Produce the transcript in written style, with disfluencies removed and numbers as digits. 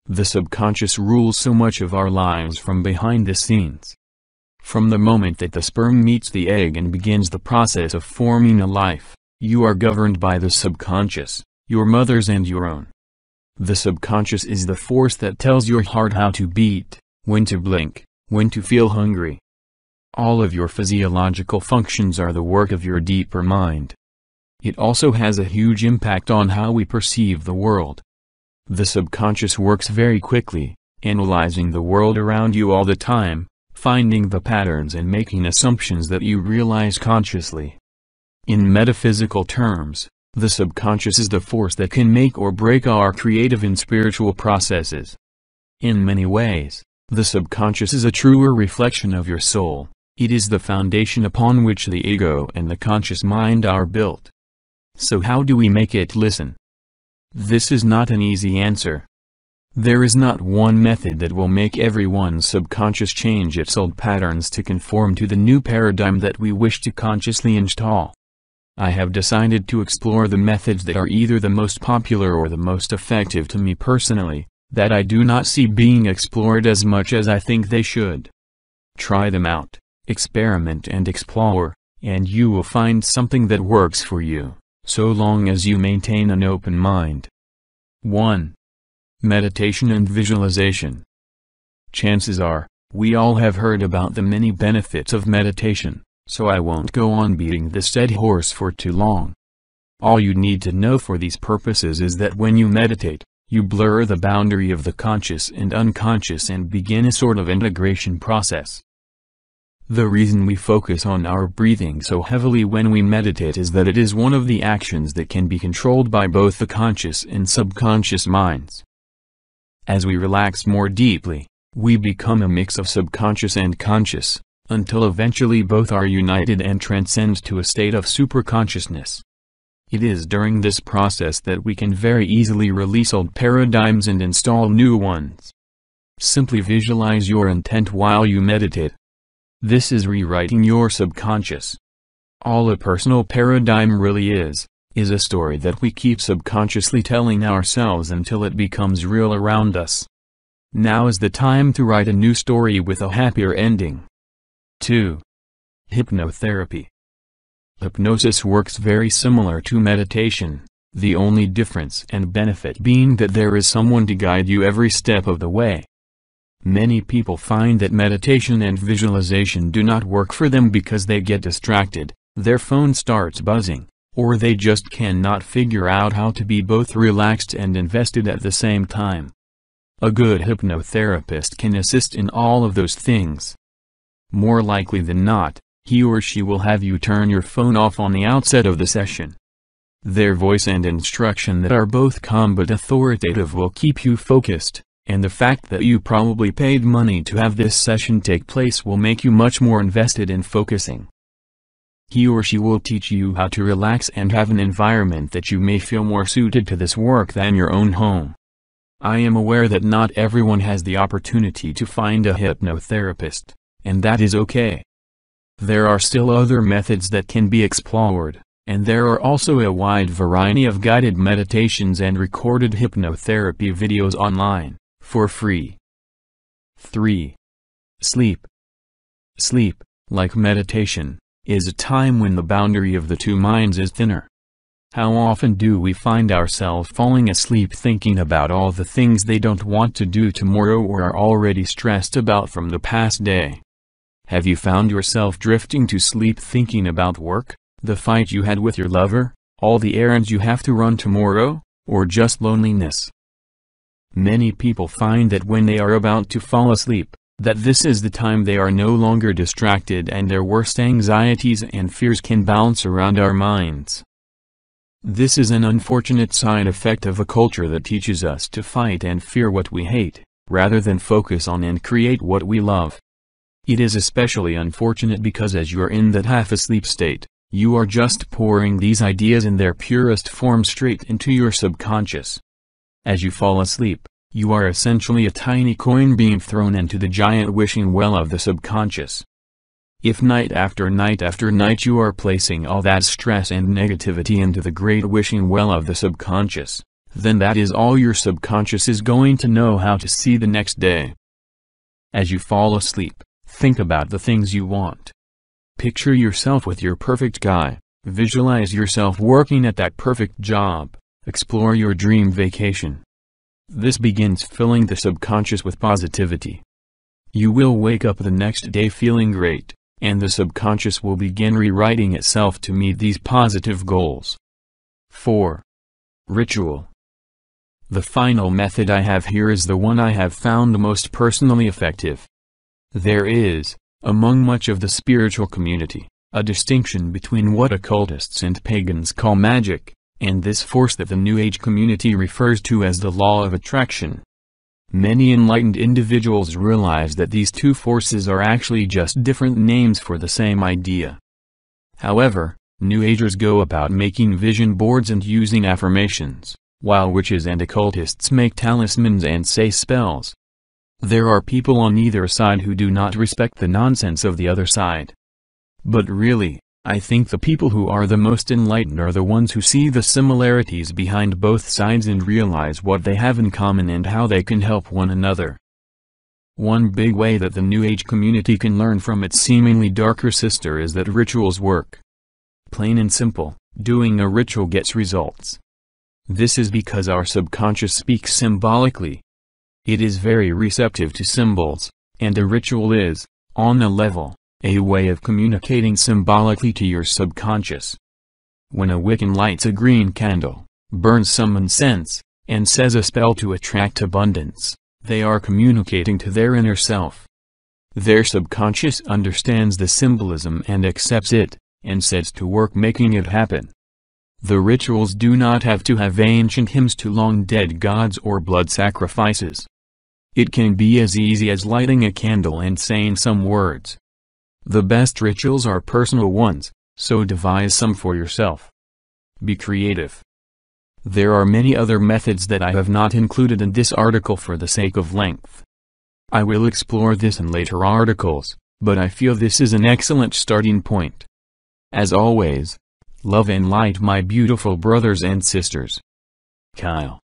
The subconscious rules so much of our lives from behind the scenes. From the moment that the sperm meets the egg and begins the process of forming a life, you are governed by the subconscious, your mother's and your own. The subconscious is the force that tells your heart how to beat, when to blink, when to feel hungry. All of your physiological functions are the work of your deeper mind. It also has a huge impact on how we perceive the world. The subconscious works very quickly, analyzing the world around you all the time, finding the patterns and making assumptions that you realize consciously. In metaphysical terms, the subconscious is the force that can make or break our creative and spiritual processes. In many ways, the subconscious is a truer reflection of your soul. It is the foundation upon which the ego and the conscious mind are built. So how do we make it listen? This is not an easy answer. There is not one method that will make everyone's subconscious change its old patterns to conform to the new paradigm that we wish to consciously install. I have decided to explore the methods that are either the most popular or the most effective to me personally, that I do not see being explored as much as I think they should. Try them out, experiment and explore, and you will find something that works for you, so long as you maintain an open mind. 1. Meditation and visualization. Chances are, we all have heard about the many benefits of meditation, so I won't go on beating this dead horse for too long. All you need to know for these purposes is that when you meditate, you blur the boundary of the conscious and unconscious and begin a sort of integration process. The reason we focus on our breathing so heavily when we meditate is that it is one of the actions that can be controlled by both the conscious and subconscious minds. As we relax more deeply, we become a mix of subconscious and conscious, until eventually both are united and transcend to a state of superconsciousness. It is during this process that we can very easily release old paradigms and install new ones. Simply visualize your intent while you meditate. This is rewriting your subconscious. All a personal paradigm really is a story that we keep subconsciously telling ourselves until it becomes real around us. Now is the time to write a new story with a happier ending. 2. Hypnotherapy. Hypnosis works very similar to meditation, the only difference and benefit being that there is someone to guide you every step of the way. Many people find that meditation and visualization do not work for them because they get distracted, their phone starts buzzing, or they just cannot figure out how to be both relaxed and invested at the same time. A good hypnotherapist can assist in all of those things. More likely than not, he or she will have you turn your phone off on the outset of the session. Their voice and instruction that are both calm but authoritative will keep you focused, and the fact that you probably paid money to have this session take place will make you much more invested in focusing. He or she will teach you how to relax and have an environment that you may feel more suited to this work than your own home. I am aware that not everyone has the opportunity to find a hypnotherapist, and that is okay. There are still other methods that can be explored, and there are also a wide variety of guided meditations and recorded hypnotherapy videos online, for free. 3. Sleep. Sleep, like meditation, is a time when the boundary of the two minds is thinner. How often do we find ourselves falling asleep thinking about all the things they don't want to do tomorrow or are already stressed about from the past day? Have you found yourself drifting to sleep thinking about work, the fight you had with your lover, all the errands you have to run tomorrow, or just loneliness? Many people find that when they are about to fall asleep, that this is the time they are no longer distracted and their worst anxieties and fears can bounce around our minds. This is an unfortunate side effect of a culture that teaches us to fight and fear what we hate, rather than focus on and create what we love. It is especially unfortunate because as you are in that half-asleep state, you are just pouring these ideas in their purest form straight into your subconscious. As you fall asleep, you are essentially a tiny coin being thrown into the giant wishing well of the subconscious. If night after night you are placing all that stress and negativity into the great wishing well of the subconscious, then that is all your subconscious is going to know how to see the next day. As you fall asleep, think about the things you want. Picture yourself with your perfect guy, visualize yourself working at that perfect job, explore your dream vacation. This begins filling the subconscious with positivity. You will wake up the next day feeling great, and the subconscious will begin rewriting itself to meet these positive goals. 4. Ritual. The final method I have here is the one I have found most personally effective. There is, among much of the spiritual community, a distinction between what occultists and pagans call magic, and this force that the New Age community refers to as the law of attraction. Many enlightened individuals realize that these two forces are actually just different names for the same idea. However, New Agers go about making vision boards and using affirmations, while witches and occultists make talismans and say spells. There are people on either side who do not respect the nonsense of the other side. But really, I think the people who are the most enlightened are the ones who see the similarities behind both sides and realize what they have in common and how they can help one another. One big way that the New Age community can learn from its seemingly darker sister is that rituals work. Plain and simple, doing a ritual gets results. This is because our subconscious speaks symbolically. It is very receptive to symbols, and a ritual is, on a level, a way of communicating symbolically to your subconscious. When a Wiccan lights a green candle, burns some incense, and says a spell to attract abundance, they are communicating to their inner self. Their subconscious understands the symbolism and accepts it, and sets to work making it happen. The rituals do not have to have ancient hymns to long-dead gods or blood sacrifices. It can be as easy as lighting a candle and saying some words. The best rituals are personal ones, so devise some for yourself. Be creative. There are many other methods that I have not included in this article for the sake of length. I will explore this in later articles, but I feel this is an excellent starting point. As always, love and light my beautiful brothers and sisters. Kyle.